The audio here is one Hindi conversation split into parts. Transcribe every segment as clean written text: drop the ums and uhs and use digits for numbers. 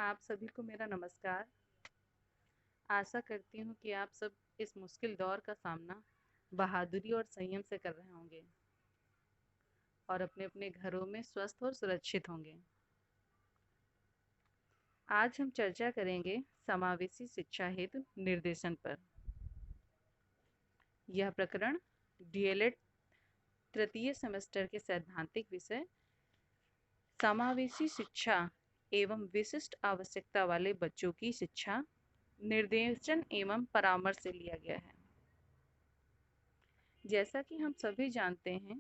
आप सभी को मेरा नमस्कार। आशा करती हूँ कि आप सब इस मुश्किल दौर का सामना बहादुरी और संयम से कर रहे होंगे और अपने अपने घरों में स्वस्थ और सुरक्षित होंगे। आज हम चर्चा करेंगे समावेशी शिक्षा हेतु निर्देशन पर। यह प्रकरण डीएलएड तृतीय सेमेस्टर के सैद्धांतिक विषय समावेशी शिक्षा एवं विशिष्ट आवश्यकता वाले बच्चों की शिक्षा निर्देशन एवं परामर्श से लिया गया है। जैसा कि हम सभी जानते हैं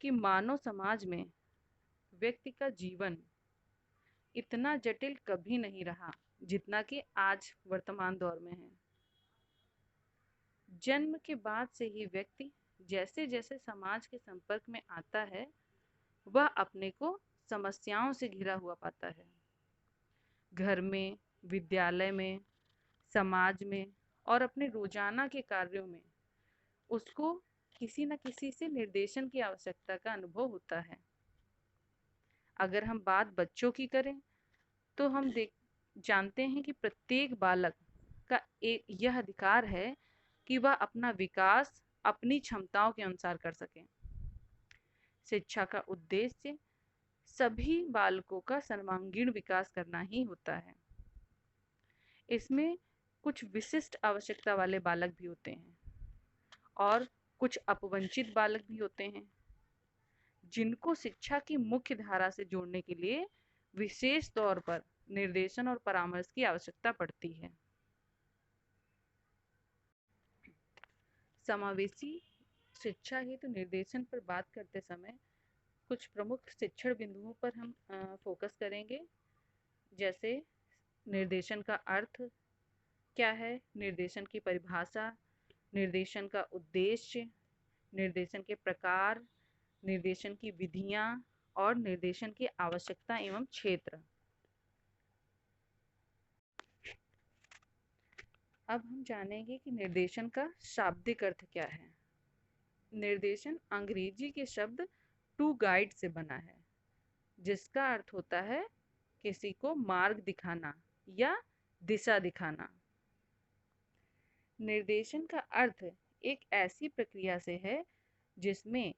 कि मानव समाज में व्यक्ति का जीवन इतना जटिल कभी नहीं रहा जितना कि आज वर्तमान दौर में है। जन्म के बाद से ही व्यक्ति जैसे जैसे समाज के संपर्क में आता है वह अपने को समस्याओं से घिरा हुआ पाता है। घर में, विद्यालय में, समाज में और अपने रोजाना के कार्यों में उसको किसी न किसी से निर्देशन की आवश्यकता का अनुभव होता है। अगर हम बात बच्चों की करें तो हम जानते हैं कि प्रत्येक बालक का एक यह अधिकार है कि वह अपना विकास अपनी क्षमताओं के अनुसार कर सके। शिक्षा का उद्देश्य सभी बालकों का सर्वांगीण विकास करना ही होता है। इसमें कुछ विशिष्ट आवश्यकता वाले बालक भी होते हैं और कुछ अपवंचित बालक भी होते हैं जिनको शिक्षा की मुख्य धारा से जोड़ने के लिए विशेष तौर पर निर्देशन और परामर्श की आवश्यकता पड़ती है। समावेशी शिक्षा हेतु निर्देशन पर बात करते समय कुछ प्रमुख शिक्षण बिंदुओं पर हम फोकस करेंगे। जैसे निर्देशन का अर्थ क्या है, निर्देशन की परिभाषा, निर्देशन का उद्देश्य, निर्देशन के प्रकार, निर्देशन की विधियां और निर्देशन की आवश्यकता एवं क्षेत्र। अब हम जानेंगे कि निर्देशन का शाब्दिक अर्थ क्या है। निर्देशन अंग्रेजी के शब्द टू गाइड से बना है जिसका अर्थ होता है किसी को मार्ग दिखाना या दिशा दिखाना। निर्देशन का अर्थ एक ऐसी प्रक्रिया से है जिसमें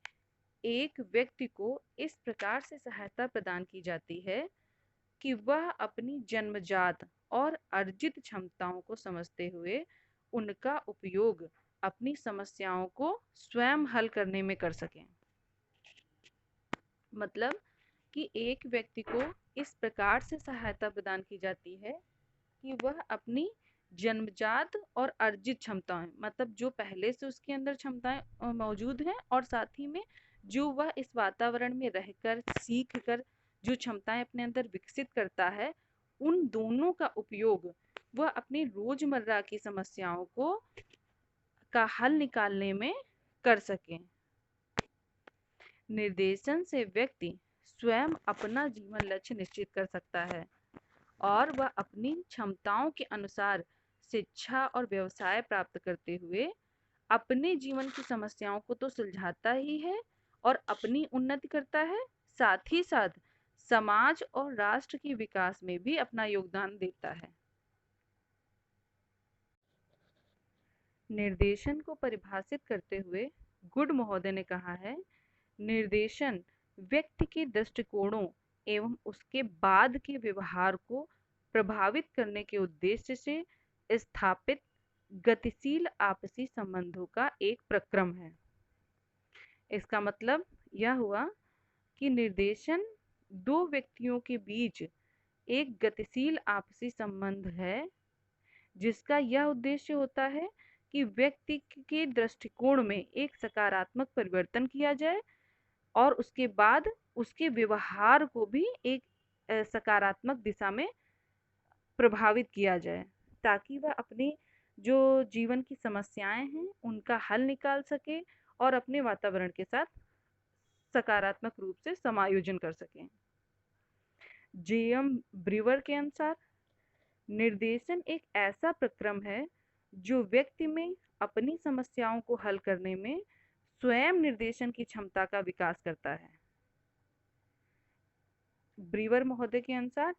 एक व्यक्ति को इस प्रकार से सहायता प्रदान की जाती है कि वह अपनी जन्मजात और अर्जित क्षमताओं को समझते हुए उनका उपयोग अपनी समस्याओं को स्वयं हल करने में कर सकें। मतलब कि एक व्यक्ति को इस प्रकार से सहायता प्रदान की जाती है कि वह अपनी जन्मजात और अर्जित क्षमताएं, मतलब जो पहले से उसके अंदर क्षमताएं मौजूद हैं और साथ ही में जो वह इस वातावरण में रहकर सीख कर जो क्षमताएं अपने अंदर विकसित करता है, उन दोनों का उपयोग वह अपनी रोजमर्रा की समस्याओं को का हल निकालने में कर सके। निर्देशन से व्यक्ति स्वयं अपना जीवन लक्ष्य निश्चित कर सकता है और वह अपनी क्षमताओं के अनुसार शिक्षा और व्यवसाय प्राप्त करते हुए अपने जीवन की समस्याओं को तो सुलझाता ही है और अपनी उन्नति करता है, साथ ही साथ समाज और राष्ट्र के विकास में भी अपना योगदान देता है। निर्देशन को परिभाषित करते हुए गुड महोदय ने कहा है, निर्देशन व्यक्ति के दृष्टिकोणों एवं उसके बाद के व्यवहार को प्रभावित करने के उद्देश्य से स्थापित गतिशील आपसी संबंधों का एक प्रक्रम है। इसका मतलब यह हुआ कि निर्देशन दो व्यक्तियों के बीच एक गतिशील आपसी संबंध है जिसका यह उद्देश्य होता है कि व्यक्ति के दृष्टिकोण में एक सकारात्मक परिवर्तन किया जाए और उसके बाद उसके व्यवहार को भी एक सकारात्मक दिशा में प्रभावित किया जाए ताकि वह अपनी जो जीवन की समस्याएं हैं उनका हल निकाल सके और अपने वातावरण के साथ सकारात्मक रूप से समायोजन कर सकें। जेएम ब्रीवर के अनुसार निर्देशन एक ऐसा प्रक्रम है जो व्यक्ति में अपनी समस्याओं को हल करने में स्वयं निर्देशन की क्षमता का विकास करता है। ब्रीवर महोदय के अनुसार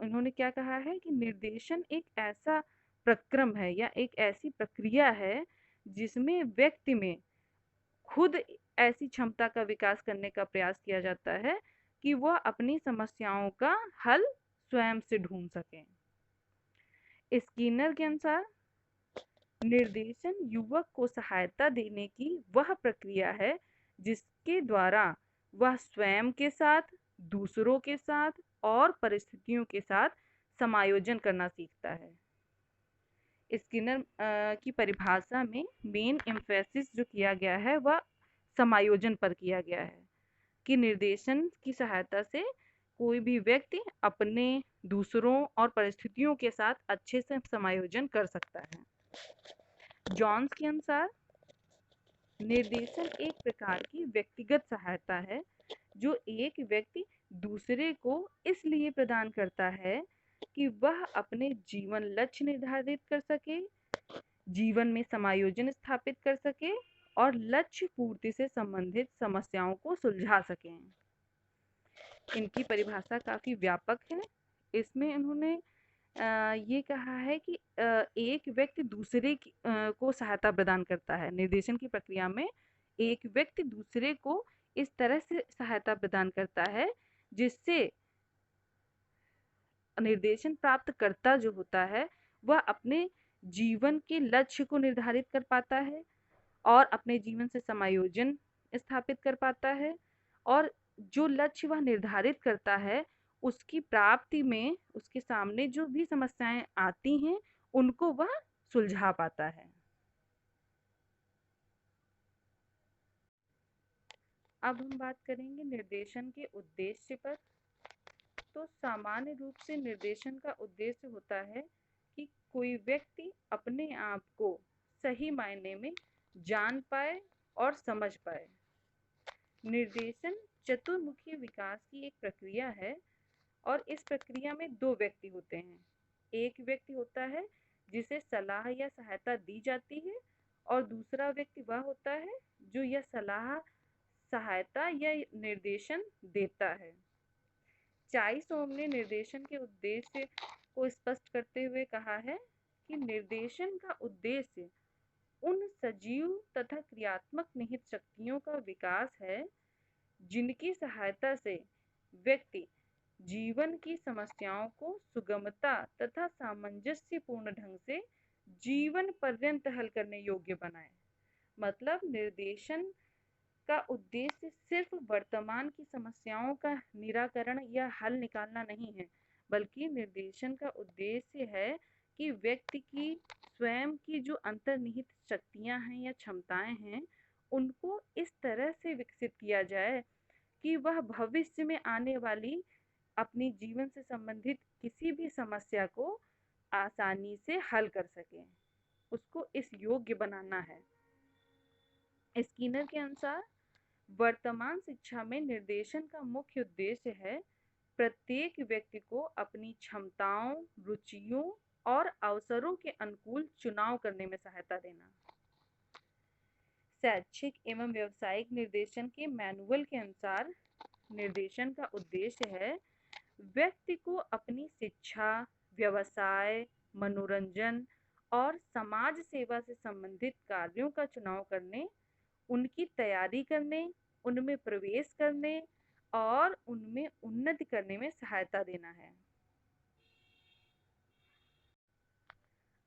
उन्होंने क्या कहा है कि निर्देशन एक ऐसा प्रक्रम है या एक ऐसी प्रक्रिया है जिसमें व्यक्ति में खुद ऐसी क्षमता का विकास करने का प्रयास किया जाता है कि वह अपनी समस्याओं का हल स्वयं से ढूंढ सके। स्किनर के अनुसार निर्देशन युवक को सहायता देने की वह प्रक्रिया है जिसके द्वारा वह स्वयं के साथ, दूसरों के साथ और परिस्थितियों के साथ समायोजन करना सीखता है। स्किनर की परिभाषा में मेन एम्फेसिस जो किया गया है वह समायोजन पर किया गया है कि निर्देशन की सहायता से कोई भी व्यक्ति अपने, दूसरों और परिस्थितियों के साथ अच्छे से समायोजन कर सकता है। जॉन्स के अनुसार निर्देशन एक प्रकार की व्यक्तिगत सहायता है जो एक व्यक्ति दूसरे को इसलिए प्रदान करता है कि वह अपने जीवन लक्ष्य निर्धारित कर सके, जीवन में समायोजन स्थापित कर सके और लक्ष्य पूर्ति से संबंधित समस्याओं को सुलझा सकें। इनकी परिभाषा काफ़ी व्यापक है। इसमें उन्होंने ये कहा है कि एक व्यक्ति दूसरे को सहायता प्रदान करता है। निर्देशन की प्रक्रिया में एक व्यक्ति दूसरे को इस तरह से सहायता प्रदान करता है जिससे निर्देशन प्राप्तकर्ता जो होता है वह अपने जीवन के लक्ष्य को निर्धारित कर पाता है और अपने जीवन से समायोजन स्थापित कर पाता है और जो लक्ष्य वह निर्धारित करता है उसकी प्राप्ति में उसके सामने जो भी समस्याएं आती हैं उनको वह सुलझा पाता है। अब हम बात करेंगे निर्देशन के उद्देश्य पर। तो सामान्य रूप से निर्देशन का उद्देश्य होता है कि कोई व्यक्ति अपने आप को सही मायने में जान पाए और समझ पाए। निर्देशन चतुर्मुखी विकास की एक प्रक्रिया है और इस प्रक्रिया में दो व्यक्ति होते हैं। एक व्यक्ति होता है जिसे सलाह या सहायता दी जाती है और दूसरा व्यक्ति वह होता है जो यह सलाह, सहायता या निर्देशन देता है। चाइसोम ने निर्देशन के उद्देश्य को स्पष्ट करते हुए कहा है कि निर्देशन का उद्देश्य उन सजीव तथा क्रियात्मक निहित शक्तियों का विकास है जिनकी सहायता से व्यक्ति जीवन की समस्याओं को सुगमता तथा सामंजस्यपूर्ण ढंग से जीवन पर्यंत हल करने योग्य बनाए। मतलब निर्देशन का उद्देश्य सिर्फ वर्तमान की समस्याओं का निराकरण या हल निकालना नहीं है, बल्कि निर्देशन का उद्देश्य है कि व्यक्ति की स्वयं की जो अंतर्निहित शक्तियां हैं या क्षमताएं हैं उनको इस तरह से विकसित किया जाए कि वह भविष्य में आने वाली अपनी जीवन से संबंधित किसी भी समस्या को आसानी से हल कर सके, उसको इस योग्य बनाना है। स्किनर के अनुसार वर्तमान शिक्षा में निर्देशन का मुख्य उद्देश्य है प्रत्येक व्यक्ति को अपनी क्षमताओं, रुचियों और अवसरों के अनुकूल चुनाव करने में सहायता देना। शैक्षिक एवं व्यावसायिक निर्देशन के मैनुअल के अनुसार निर्देशन का उद्देश्य है व्यक्ति को अपनी शिक्षा, व्यवसाय, मनोरंजन और समाज सेवा से संबंधित कार्यों का चुनाव करने, उनकी तैयारी करने, उनमें प्रवेश करने और उनमें उन्नति करने में सहायता देना है।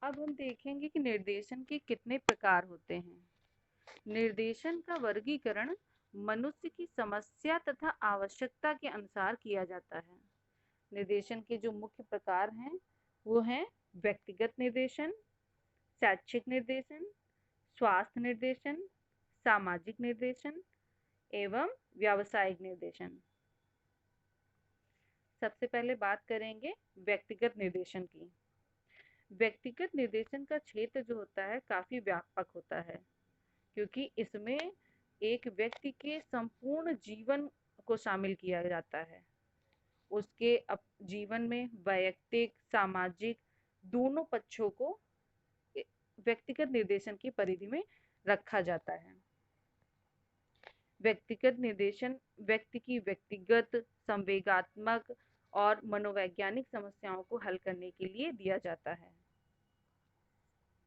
अब हम देखेंगे कि निर्देशन के कितने प्रकार होते हैं। निर्देशन का वर्गीकरण मनुष्य की समस्या तथा आवश्यकता के अनुसार किया जाता है। निर्देशन के जो मुख्य प्रकार हैं वो हैं व्यक्तिगत निर्देशन, शैक्षिक निर्देशन, स्वास्थ्य निर्देशन, सामाजिक निर्देशन एवं व्यावसायिक निर्देशन। सबसे पहले बात करेंगे व्यक्तिगत निर्देशन की। व्यक्तिगत निर्देशन का क्षेत्र जो होता है काफी व्यापक होता है क्योंकि इसमें एक व्यक्ति के संपूर्ण जीवन को शामिल किया जाता है। उसके जीवन में वैयक्तिक, सामाजिक दोनों पक्षों को व्यक्तिगत निर्देशन की परिधि में रखा जाता है। व्यक्तिगत निर्देशन व्यक्ति की व्यक्तिगत, संवेगात्मक और मनोवैज्ञानिक समस्याओं को हल करने के लिए दिया जाता है।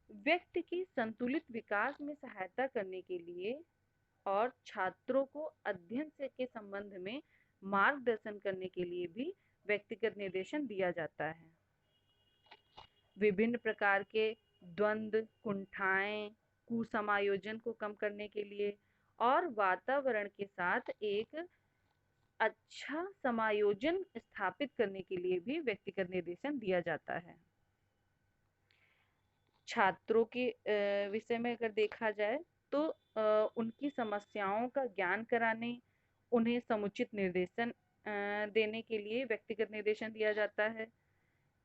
व्यक्ति के संतुलित विकास में सहायता करने के लिए और छात्रों को अध्ययन से के संबंध में मार्गदर्शन करने के लिए भी व्यक्तिगत निर्देशन दिया जाता है। विभिन्न प्रकार के द्वंद्व, कुंठाएं, कुसमायोजन को कम करने के लिए और वातावरण के साथ एक अच्छा समायोजन स्थापित करने के लिए भी व्यक्तिगत निर्देशन दिया जाता है। छात्रों के विषय में अगर देखा जाए तो उनकी समस्याओं का ज्ञान कराने, उन्हें समुचित निर्देशन देने के लिए व्यक्तिगत निर्देशन दिया जाता है।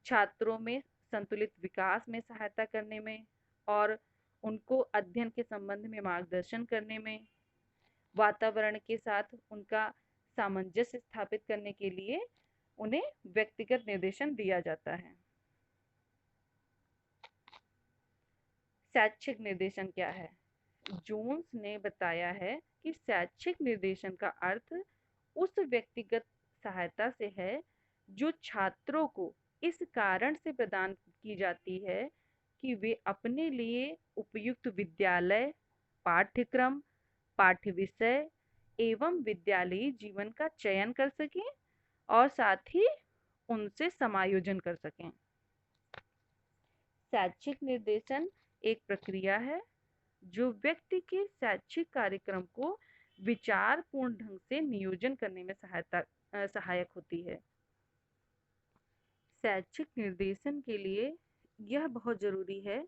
छात्रों में संतुलित विकास में सहायता करने में और उनको अध्ययन के संबंध में मार्गदर्शन करने में, वातावरण के साथ उनका सामंजस्य स्थापित करने के लिए उन्हें व्यक्तिगत निर्देशन दिया जाता है। शैक्षिक निर्देशन क्या है? जोन्स ने बताया है कि शैक्षिक निर्देशन का अर्थ उस व्यक्तिगत सहायता से है जो छात्रों को इस कारण से प्रदान की जाती है कि वे अपने लिए उपयुक्त विद्यालय, पाठ्यक्रम, पाठ्य विषय एवं विद्यालयी जीवन का चयन कर सकें और साथ ही उनसे समायोजन कर सकें। शैक्षिक निर्देशन एक प्रक्रिया है जो व्यक्ति के शैक्षिक कार्यक्रम को विचारपूर्ण ढंग से नियोजन करने में सहायक होती है। शैक्षिक निर्देशन के लिए यह बहुत जरूरी है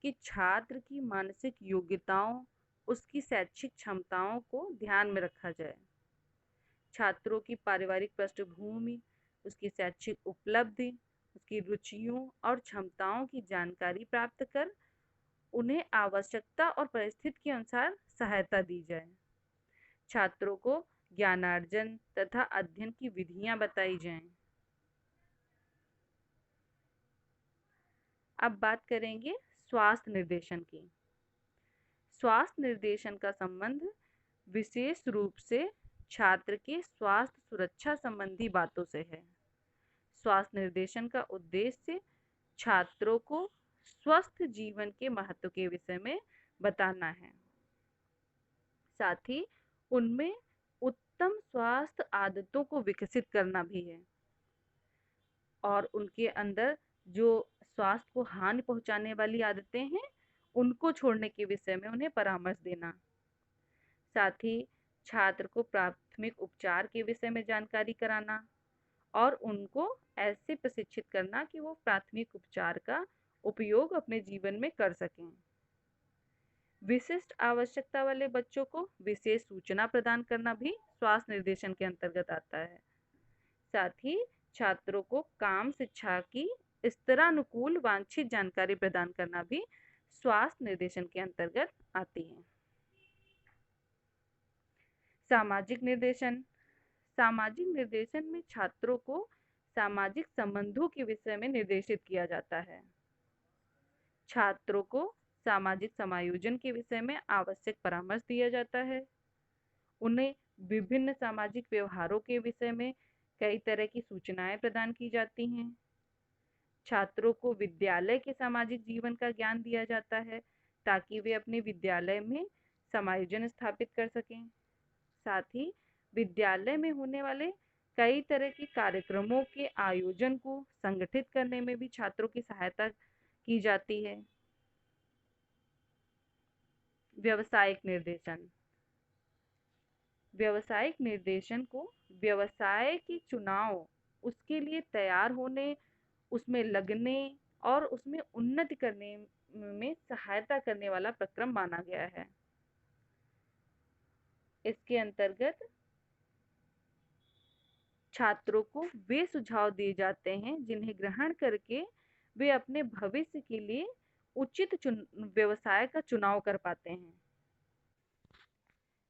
कि छात्र की मानसिक योग्यताओं, उसकी शैक्षिक क्षमताओं को ध्यान में रखा जाए। छात्रों की पारिवारिक पृष्ठभूमि, उसकी शैक्षिक उपलब्धि, उसकी रुचियों और क्षमताओं की जानकारी प्राप्त कर उन्हें आवश्यकता और परिस्थिति के अनुसार सहायता दी जाए। छात्रों को ज्ञानार्जन तथा अध्ययन की विधियां बताई जाएं। अब बात करेंगे स्वास्थ्य निर्देशन की। स्वास्थ्य निर्देशन का संबंध विशेष रूप से छात्र के स्वास्थ्य सुरक्षा संबंधी बातों से है। स्वास्थ्य निर्देशन का उद्देश्य छात्रों को स्वस्थ जीवन के महत्व के विषय में बताना है, साथ ही उनमें उत्तम स्वास्थ्य आदतों को विकसित करना भी है और उनके अंदर जो स्वास्थ्य को हानि पहुंचाने वाली आदतें हैं उनको छोड़ने के विषय में उन्हें परामर्श देना। साथ ही छात्र को प्राथमिक उपचार के विषय में जानकारी कराना और उनको ऐसे प्रशिक्षित करना कि वो प्राथमिक उपचार का उपयोग अपने जीवन में कर सकें। विशिष्ट आवश्यकता वाले बच्चों को विशेष सूचना प्रदान करना भी स्वास्थ्य निर्देशन के अंतर्गत आता है। साथ ही छात्रों को काम शिक्षा की स्तरानुकूल वांछित जानकारी प्रदान करना भी स्वास्थ्य निर्देशन के अंतर्गत आती है। सामाजिक निर्देशन। सामाजिक निर्देशन में छात्रों को सामाजिक संबंधों के विषय में निर्देशित किया जाता है। छात्रों को सामाजिक समायोजन के विषय में आवश्यक परामर्श दिया जाता है। उन्हें विभिन्न सामाजिक व्यवहारों के विषय में कई तरह की सूचनाएं प्रदान की जाती हैं। छात्रों को विद्यालय के सामाजिक जीवन का ज्ञान दिया जाता है ताकि वे अपने विद्यालय में समायोजन स्थापित कर सकें। साथ ही विद्यालय में होने वाले कई तरह के कार्यक्रमों के आयोजन को संगठित करने में भी छात्रों की सहायता की जाती है। व्यावसायिक निर्देशन। व्यावसायिक निर्देशन को व्यवसाय के चुनाव, उसके लिए तैयार होने, उसमें लगने और उसमें उन्नति करने में सहायता करने वाला प्रक्रम माना गया है। इसके अंतर्गत छात्रों को वे सुझाव दिए जाते हैं जिन्हें ग्रहण करके वे अपने भविष्य के लिए उचित व्यवसाय का चुनाव कर पाते हैं।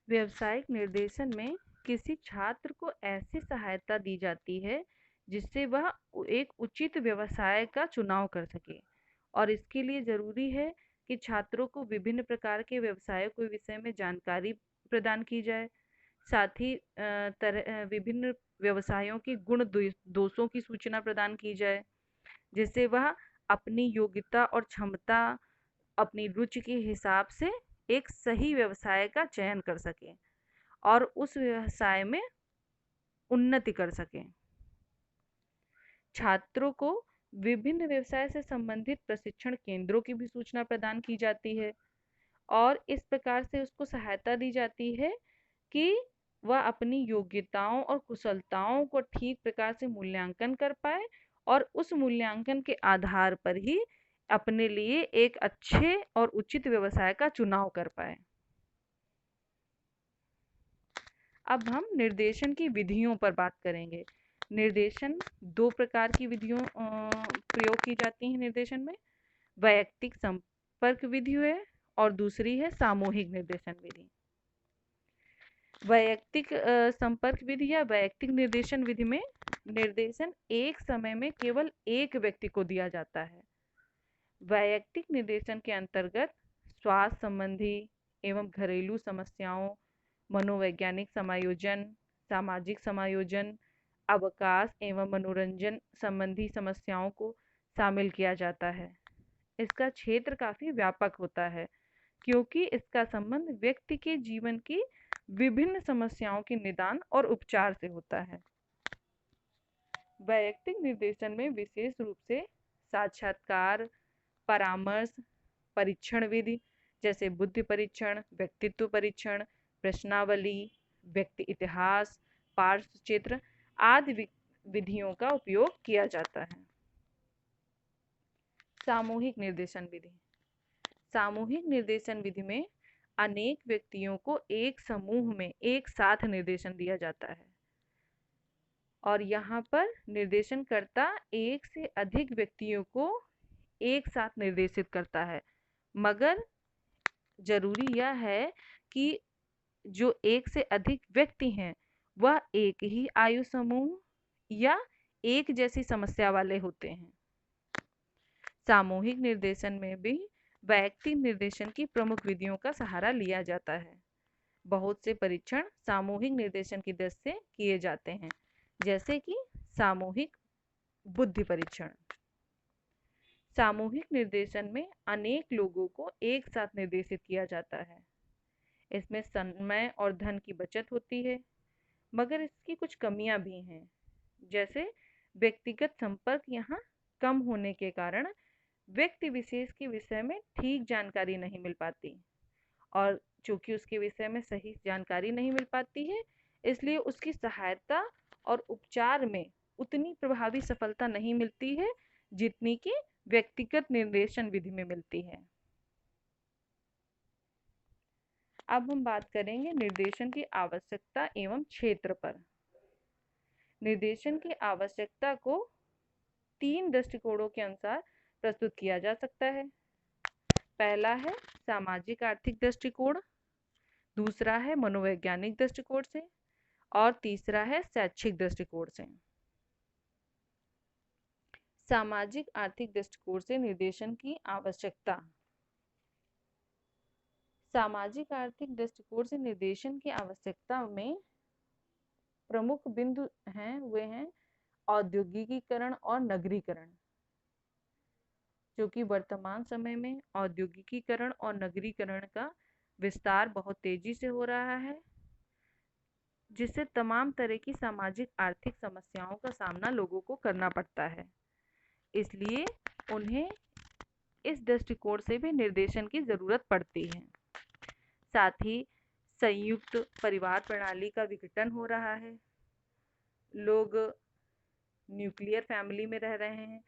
व्यावसायिक निर्देशन में किसी छात्र को ऐसी सहायता दी जाती है जिससे वह एक उचित व्यवसाय का चुनाव कर सके और इसके लिए जरूरी है कि छात्रों को विभिन्न प्रकार के व्यवसायों के विषय में जानकारी प्रदान की जाए। साथ ही विभिन्न व्यवसायों के गुण दोषों की सूचना प्रदान की जाए, जिससे वह अपनी योग्यता और क्षमता, अपनी रुचि के हिसाब से एक सही व्यवसाय का चयन कर सके और उस व्यवसाय में उन्नति कर सके। छात्रों को विभिन्न व्यवसाय से संबंधित प्रशिक्षण केंद्रों की भी सूचना प्रदान की जाती है और इस प्रकार से उसको सहायता दी जाती है कि वह अपनी योग्यताओं और कुशलताओं को ठीक प्रकार से मूल्यांकन कर पाए और उस मूल्यांकन के आधार पर ही अपने लिए एक अच्छे और उचित व्यवसाय का चुनाव कर पाए। अब हम निर्देशन की विधियों पर बात करेंगे। निर्देशन 2 प्रकार की विधियों प्रयोग की जाती हैं निर्देशन में। वैयक्तिक संपर्क विधि है और दूसरी है सामूहिक निर्देशन विधि। वैयक्तिक संपर्क विधि या वैयक्तिक निर्देशन विधि में निर्देशन एक समय में केवल एक व्यक्ति को दिया जाता है। वैयक्तिक निर्देशन के अंतर्गत स्वास्थ्य संबंधी एवं घरेलू समस्याओं, मनोवैज्ञानिक समायोजन, सामाजिक समायोजन, अवकाश एवं मनोरंजन संबंधी समस्याओं को शामिल किया जाता है। इसका क्षेत्र काफी व्यापक होता है क्योंकि इसका संबंध व्यक्ति के जीवन की विभिन्न समस्याओं के निदान और उपचार से होता है। वैयक्तिक निर्देशन में विशेष रूप से साक्षात्कार, परामर्श, परीक्षण विधि जैसे बुद्धि परीक्षण, व्यक्तित्व परीक्षण, प्रश्नावली, व्यक्ति इतिहास, पार्श्व चित्र आदि विधियों का उपयोग किया जाता है। सामूहिक निर्देशन विधि। सामूहिक निर्देशन विधि में अनेक व्यक्तियों को एक समूह में एक साथ निर्देशन दिया जाता है और यहाँ पर निर्देशनकर्ता एक से अधिक व्यक्तियों को एक साथ निर्देशित करता है, मगर जरूरी यह है कि जो एक से अधिक व्यक्ति हैं वह एक ही आयु समूह या एक जैसी समस्या वाले होते हैं। सामूहिक निर्देशन में भी वैयक्तिक निर्देशन की प्रमुख विधियों का सहारा लिया जाता है। बहुत से परीक्षण सामूहिक निर्देशन की दृष्टि से किए जाते हैं, जैसे कि सामूहिक बुद्धि परीक्षण। सामूहिक निर्देशन में अनेक लोगों को एक साथ निर्देशित किया जाता है। इसमें समय और धन की बचत होती है, मगर इसकी कुछ कमियां भी हैं, जैसे व्यक्तिगत संपर्क यहाँ कम होने के कारण व्यक्ति विशेष के विषय में ठीक जानकारी नहीं मिल पाती और चूंकि उसके विषय में सही जानकारी नहीं मिल पाती है, इसलिए उसकी सहायता और उपचार में उतनी प्रभावी सफलता नहीं मिलती है जितनी कि व्यक्तिगत निर्देशन विधि में मिलती है। अब हम बात करेंगे निर्देशन की आवश्यकता एवं क्षेत्र पर। निर्देशन की आवश्यकता को 3 दृष्टिकोणों के अनुसार प्रस्तुत किया जा सकता है। पहला है सामाजिक आर्थिक दृष्टिकोण, दूसरा है मनोवैज्ञानिक दृष्टिकोण से और तीसरा है शैक्षिक दृष्टिकोण से। सामाजिक आर्थिक दृष्टिकोण से निर्देशन की आवश्यकता। सामाजिक आर्थिक दृष्टिकोण से निर्देशन की आवश्यकता में प्रमुख बिंदु हैं, वे हैं औद्योगिकीकरण और नगरीकरण। जो कि वर्तमान समय में औद्योगिकीकरण और नगरीकरण का विस्तार बहुत तेजी से हो रहा है, जिससे तमाम तरह की सामाजिक आर्थिक समस्याओं का सामना लोगों को करना पड़ता है। इसलिए उन्हें इस दृष्टिकोण से भी निर्देशन की जरूरत पड़ती है। साथ ही संयुक्त परिवार प्रणाली का विघटन हो रहा है। लोग न्यूक्लियर फैमिली में रह रहे हैं,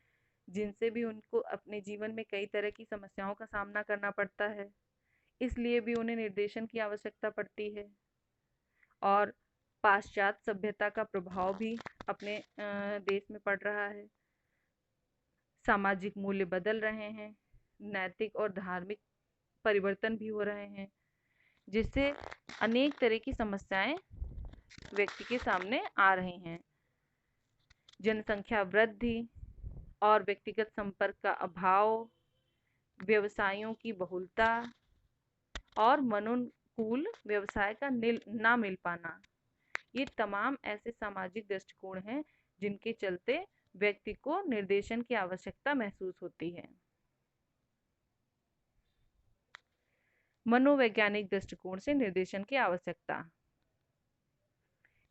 जिनसे भी उनको अपने जीवन में कई तरह की समस्याओं का सामना करना पड़ता है, इसलिए भी उन्हें निर्देशन की आवश्यकता पड़ती है। और पाश्चात्य सभ्यता का प्रभाव भी अपने देश में पड़ रहा है। सामाजिक मूल्य बदल रहे हैं, नैतिक और धार्मिक परिवर्तन भी हो रहे हैं, जिससे अनेक तरह की समस्याएं व्यक्ति के सामने आ रही हैं। जनसंख्या वृद्धि और व्यक्तिगत संपर्क का अभाव, व्यवसायों की बहुलता और अनुकूल व्यवसाय का ना मिल पाना, ये तमाम ऐसे सामाजिक दृष्टिकोण हैं जिनके चलते व्यक्ति को निर्देशन की आवश्यकता महसूस होती है। मनोवैज्ञानिक दृष्टिकोण से निर्देशन की आवश्यकता।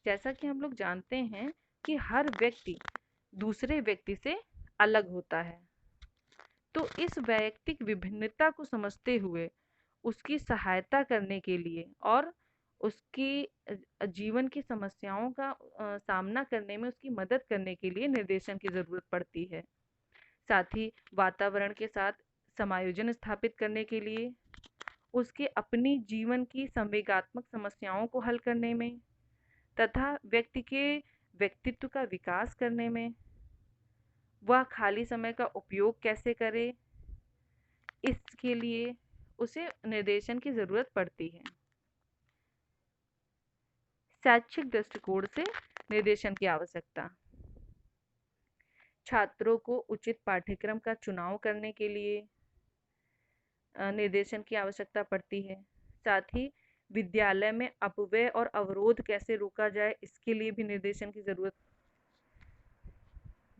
जैसा कि हम लोग जानते हैं कि हर व्यक्ति दूसरे व्यक्ति से अलग होता है, तो इस वैयक्तिक विभिन्नता को समझते हुए उसकी सहायता करने के लिए और उसकी जीवन की समस्याओं का सामना करने में उसकी मदद करने के लिए निर्देशन की ज़रूरत पड़ती है। साथ ही वातावरण के साथ समायोजन स्थापित करने के लिए, उसके अपनी जीवन की संवेगात्मक समस्याओं को हल करने में तथा व्यक्ति के व्यक्तित्व का विकास करने में, वह खाली समय का उपयोग कैसे करे, इसके लिए उसे निर्देशन की ज़रूरत पड़ती है। शैक्षिक दृष्टिकोण से निर्देशन की आवश्यकता। छात्रों को उचित पाठ्यक्रम का चुनाव करने के लिए निर्देशन की आवश्यकता पड़ती है। साथ ही विद्यालय में अपव्यय और अवरोध कैसे रोका जाए, इसके लिए भी निर्देशन की ज़रूरत।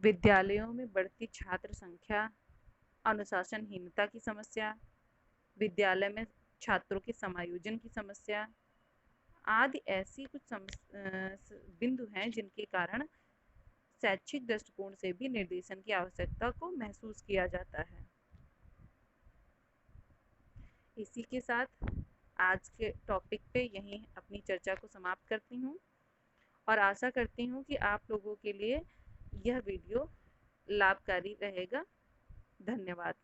विद्यालयों में बढ़ती छात्र संख्या, अनुशासनहीनता की समस्या, विद्यालय में छात्रों के समायोजन की समस्या आदि ऐसी कुछ बिंदु हैं जिनके कारण शैक्षिक दृष्टिकोण से भी निर्देशन की आवश्यकता को महसूस किया जाता है। इसी के साथ आज के टॉपिक पे यहीं अपनी चर्चा को समाप्त करती हूँ और आशा करती हूँ कि आप लोगों के लिए यह वीडियो लाभकारी रहेगा। धन्यवाद।